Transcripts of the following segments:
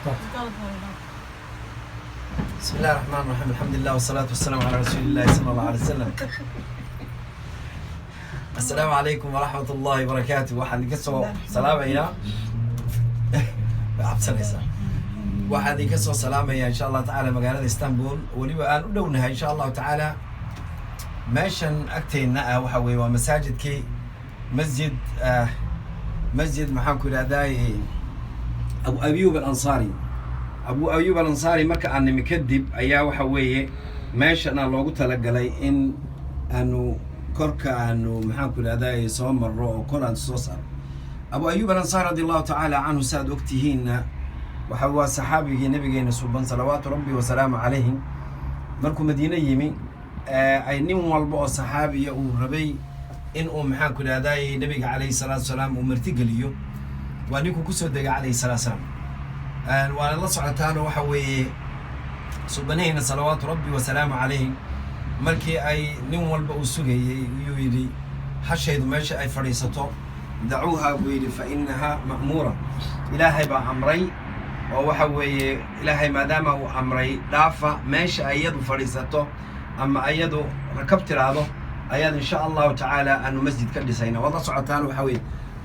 بسم الله الرحمن الرحيم الحمد لله والصلاة والسلام على رسول الله صلى الله عليه وسلم. السلام عليكم ورحمة الله وبركاته. واحد يكسو سلام يا عبد السلام واحد يكسو سلام يا إن شاء الله تعالى مقالة اسطنبول وليبقى أن ودونها إن شاء الله تعالى ماشان أكتينا وحوي ومساجد كي مسجد محاكو الأداي أبو أيوب الأنصاري. أبو أيوب الأنصاري marka aan nimikadib ayaa waxa weeye meeshana loogu talagalay in aanu korka aanu maxaan ku leedahay soo marro oo kor aan soo saaro. Abu Ayyub al-Ansari radiyallahu ta'ala anhu saad ogtihiina waxa waa saxaabigii nabigeena subhan salawaatu rabbi wa salaamu alayhi markuu Madiina yimi ay nin walba oo saxaabiya uu rabay in uu maxaan ku leedahay nabiga alayhi salaatu salaam uu marti galiyo waa ninku ku soo degay alayhi salaatu salaam وأنا الله سبحانه وتعالى وحوي سبحانه صلوات ربي وسلام عليه مركي أي نوم والبؤسوجي يويري حشيد ماشي أي فريسته دعوها ويري فإنها مأمورة إلهي بأمري وحوي إلهي ما دام هو أمري دافع ماشي أيده فريسته أما أيده ركبت هذا أيده إن شاء الله تعالى أنه مسجد كردسينا والله سبحانه وتعالى وحوي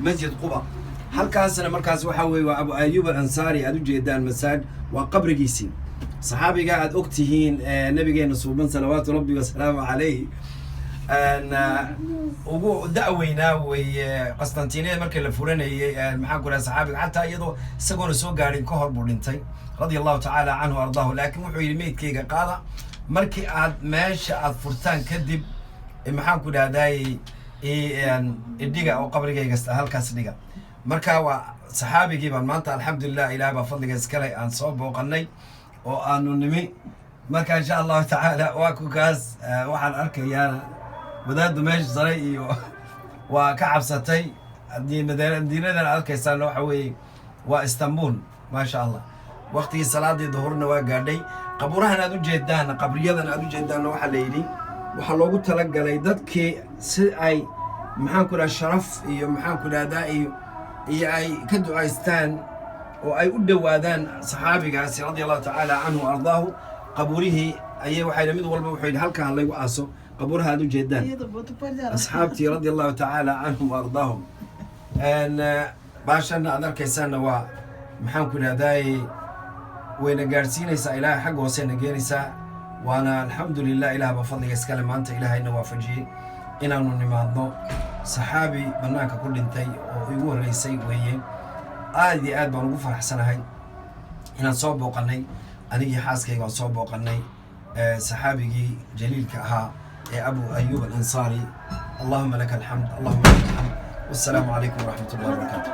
مسجد قباء halkaasna markaas waxa weey waa Abu Ayyub al-Ansari aad u jeedaan masaaj waa qabrigiisii saxaabiga aad ogtihiin nabigeena subhan salawaatu rabbi wa salaamu alayhi ugu da'weynaa way Qastantiniya markii la furanayay maxaa ku raad saxaabiga xataa iyadoo isagoona soo gaarin ka hor buu dhintay radiyallahu ta'ala anhu ardaahu laakiin wuxuu yiri meedkayga qaada markii aad meesha aad furtaan kadib maxaan ku dhaaday idiga oo qabrigayga halkaas dhiga marka waa saxaabigii baan maanta alxamdulillah ilaahay baa fadliga iskale aan soo booqanay oo aanu nimi marka insha Allah ta'ala waa ku kaas waxaan arkayaa wadaad meesh saray iyo waa ka cabsatay diinadan arkaysan waxa weey waa Istanbul ma sha Allah waqti salaadii duhurna waa gaadhay qaburahan aad u jeedaan qabriyadan aad u jeedaan waxa la yiri waxa loogu talagalay dadkii si ay maxaan ku raad sharaf iyo maxaan ku raadaa iyo ay ka ducaystaan oo ay u dhawaadaan saxaabigaasi radiyallahu ta'ala anhu ardaahu qaburihi ayay waxay mid walba wuxuu yiri halkaan lagu aaso qaburaha aad u jeedaan asxaabtii radiyallahu ta'ala anhum ardaahum baashana aad arkaysaan waa maxaan ku raaday wayna gaarsiinaysaa ilaahay xaq hoose nageynaysaa waana alxamdulillah ilaahay ba fadliga iskale maanta ilaahayna waafajiyay inaanu nimaadno saxaabi banaanka ku dhintay oo igu horeysay weeyeen aad iyo aad baan ugu faraxsanahay inaan soo booqanay anigii xaaskayga oo soo booqanay saxaabigii jaliilka ahaa ee Abu Ayyub al-Ansari allahumma lakal hamd allahumma lakal hamd wassalamu alaykum wa rahmatullahi wa barakatuh.